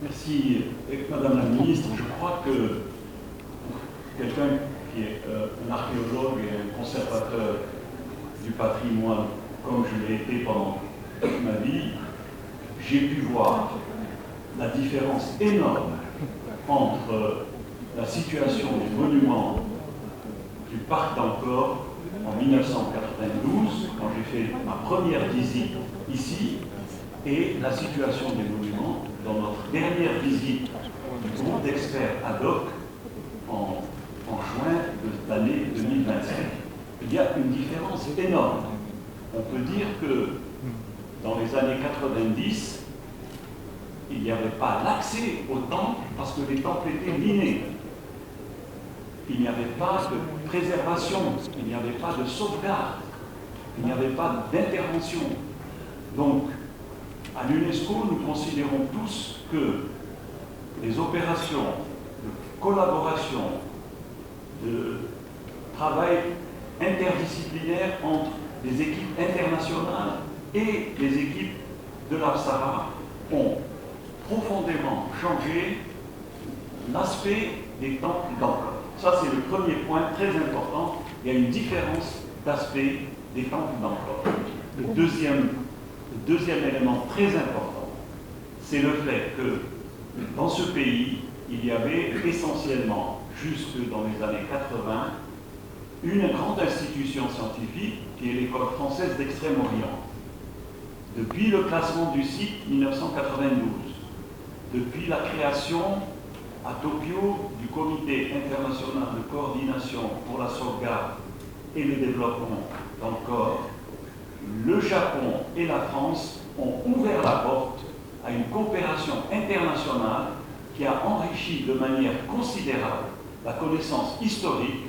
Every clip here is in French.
Merci, Madame la Ministre. Je crois que quelqu'un qui est un archéologue et un conservateur du patrimoine, comme je l'ai été pendant toute ma vie, j'ai pu voir la différence énorme entre la situation des monuments du parc d'Ancor en 1992, quand j'ai fait ma première visite ici, et la situation des monuments dans notre dernière visite du groupe d'experts ad hoc en juin de l'année 2025. Il y a une différence énorme. On peut dire que dans les années 90, il n'y avait pas l'accès aux temples parce que les temples étaient minés. Il n'y avait pas de préservation, il n'y avait pas de sauvegarde, il n'y avait pas d'intervention. Donc, à l'UNESCO, nous considérons tous que les opérations de collaboration, de travail interdisciplinaire entre les équipes internationales et les équipes de l'APSARA ont profondément changé l'aspect des temples d'Ancor. Ça, c'est le premier point très important. Il y a une différence d'aspect des temples d'Ancor. Le deuxième élément très important, c'est le fait que dans ce pays, il y avait essentiellement, jusque dans les années 80, une grande institution scientifique qui est l'École française d'Extrême-Orient. Depuis le classement du site 1992, depuis la création à Tokyo du Comité international de coordination pour la sauvegarde et le développement d'Ancor, le Japon et la France ont ouvert la porte à une coopération internationale qui a enrichi de manière considérable la connaissance historique,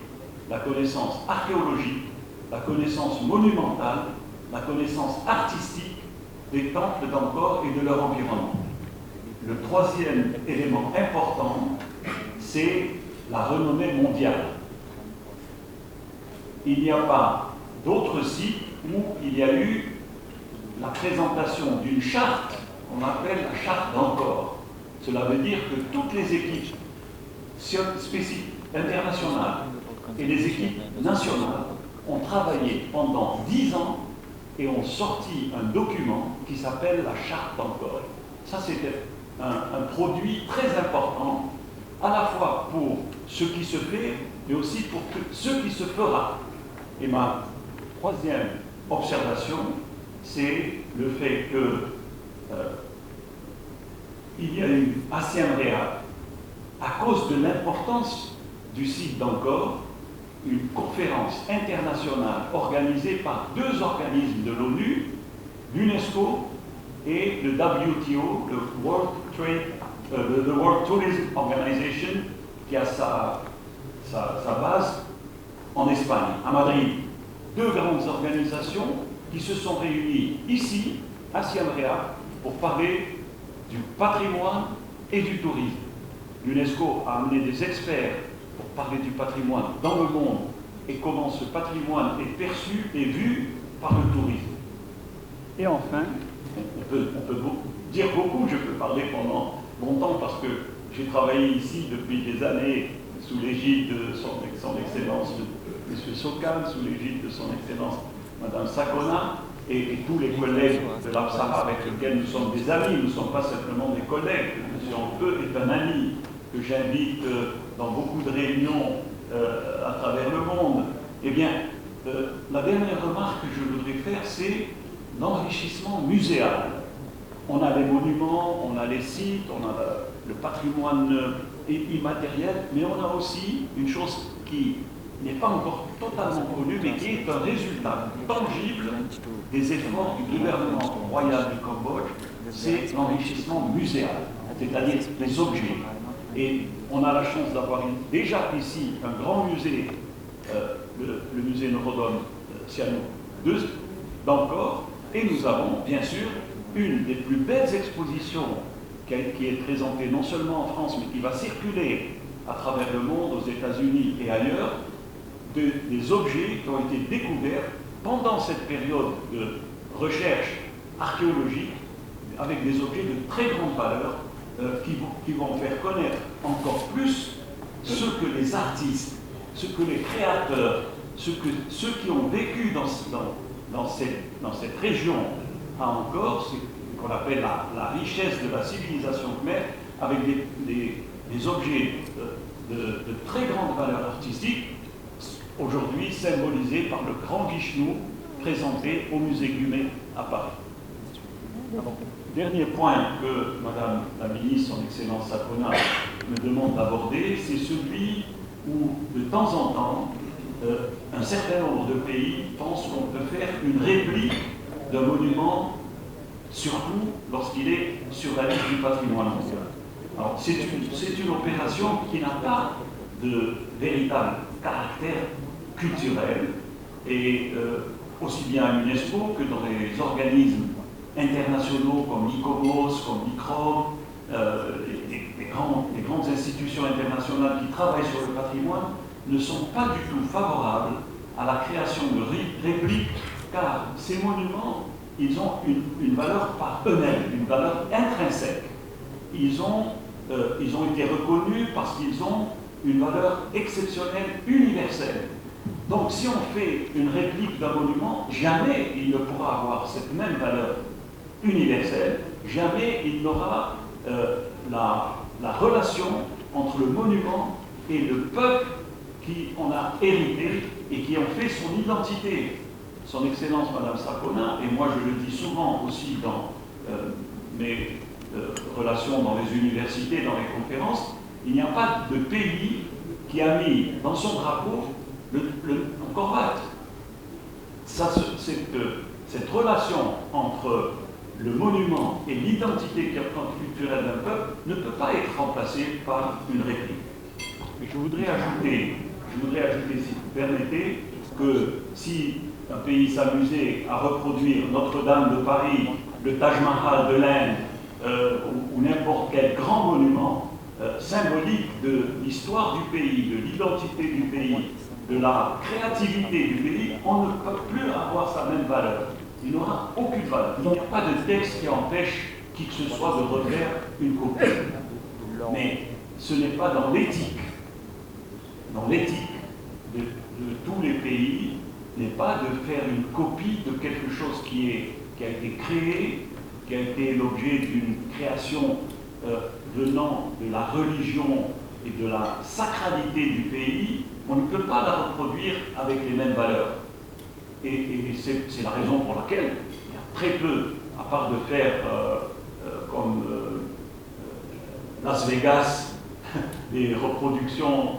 la connaissance archéologique, la connaissance monumentale, la connaissance artistique des temples d'Ancor et de leur environnement. Le troisième élément important, c'est la renommée mondiale. Il n'y a pas d'autres sites où il y a eu la présentation d'une charte qu'on appelle la charte d'Ancor. Cela veut dire que toutes les équipes spécifiques internationales et les équipes nationales ont travaillé pendant 10 ans et ont sorti un document qui s'appelle la charte d'Ancor. Ça, c'était un produit très important, à la fois pour ce qui se fait, mais aussi pour ce qui se fera. Et ma troisième observation, c'est le fait que il y a eu à Siem Reap, à cause de l'importance du site d'Ancor, une conférence internationale organisée par 2 organismes de l'ONU, l'UNESCO et le WTO, le World Tourism Organization, qui a sa base en Espagne, à Madrid. 2 grandes organisations qui se sont réunies ici, à Siem Reap, pour parler du patrimoine et du tourisme. L'UNESCO a amené des experts pour parler du patrimoine dans le monde et comment ce patrimoine est perçu et vu par le tourisme. Et enfin, on peut dire beaucoup, je peux parler pendant longtemps parce que j'ai travaillé ici depuis des années sous l'égide de son Excellence M. Sokan, sous l'égide de son Excellence Mme Sakona et tous les collègues de l'APSARA avec lesquels nous sommes des amis, nous ne sommes pas simplement des collègues. M. Ampeux est un ami que j'invite dans beaucoup de réunions à travers le monde. Eh bien, la dernière remarque que je voudrais faire, c'est l'enrichissement muséal. On a les monuments, on a les sites, on a le patrimoine immatériel, mais on a aussi une chose qui n'est pas encore totalement connue, mais qui est un résultat tangible des efforts du gouvernement royal du Cambodge, c'est l'enrichissement muséal, c'est-à-dire les objets. Et on a la chance d'avoir déjà ici un grand musée, le musée Norodom Sihanouk d'Ancor, et nous avons bien sûr une des plus belles expositions qui est présentée non seulement en France, mais qui va circuler à travers le monde, aux États-Unis et ailleurs, des objets qui ont été découverts pendant cette période de recherche archéologique, avec des objets de très grande valeur qui vont faire connaître encore plus ce que les artistes, ce que les créateurs, ceux qui ont vécu dans cette région encore, ce qu'on appelle la richesse de la civilisation khmer, avec des objets de très grande valeur artistique, aujourd'hui symbolisés par le grand Vishnu présenté au musée Gumet à Paris. Dernier point que Madame la ministre, son Excellence Sapona, me demande d'aborder, c'est celui où, de temps en temps, un certain nombre de pays pensent qu'on peut faire une réplique d'un monument, surtout lorsqu'il est sur la liste du patrimoine mondial. Alors, c'est une opération qui n'a pas de véritable caractère culturel, et aussi bien à l'UNESCO que dans les organismes internationaux comme l'ICOMOS, comme l'ICROM, les grandes institutions internationales qui travaillent sur le patrimoine, ne sont pas du tout favorables à la création de répliques, car ces monuments, ils ont une valeur par eux-mêmes, une valeur intrinsèque. Ils ont été reconnus parce qu'ils ont une valeur exceptionnelle, universelle. Donc si on fait une réplique d'un monument, jamais il ne pourra avoir cette même valeur universelle, jamais il n'aura la relation entre le monument et le peuple qui en a hérité et qui en fait son identité. Son Excellence Madame Sapona, et moi je le dis souvent aussi dans mes relations dans les universités, dans les conférences, il n'y a pas de pays qui a mis dans son drapeau un Korvat. Cette relation entre le monument et l'identité culturelle d'un peuple ne peut pas être remplacée par une réplique. Et je voudrais ajouter, si vous permettez, que si un pays s'amusait à reproduire Notre-Dame de Paris, le Taj Mahal de l'Inde, ou n'importe quel grand monument symbolique de l'histoire du pays, de l'identité du pays, de la créativité du pays, on ne peut plus avoir sa même valeur. Il n'aura aucune valeur. Il n'y a pas de texte qui empêche qui que ce soit de refaire une copie. Mais ce n'est pas dans l'éthique. Dans l'éthique de tous les pays, n'est pas de faire une copie de quelque chose qui a été créé, qui a été l'objet d'une création venant de la religion et de la sacralité du pays. On ne peut pas la reproduire avec les mêmes valeurs. Et c'est la raison pour laquelle il y a très peu, à part de faire comme Las Vegas, des reproductions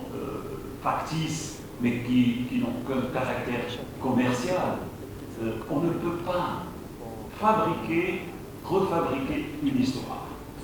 factices, mais qui n'ont qu'un caractère commercial. On ne peut pas refabriquer une histoire.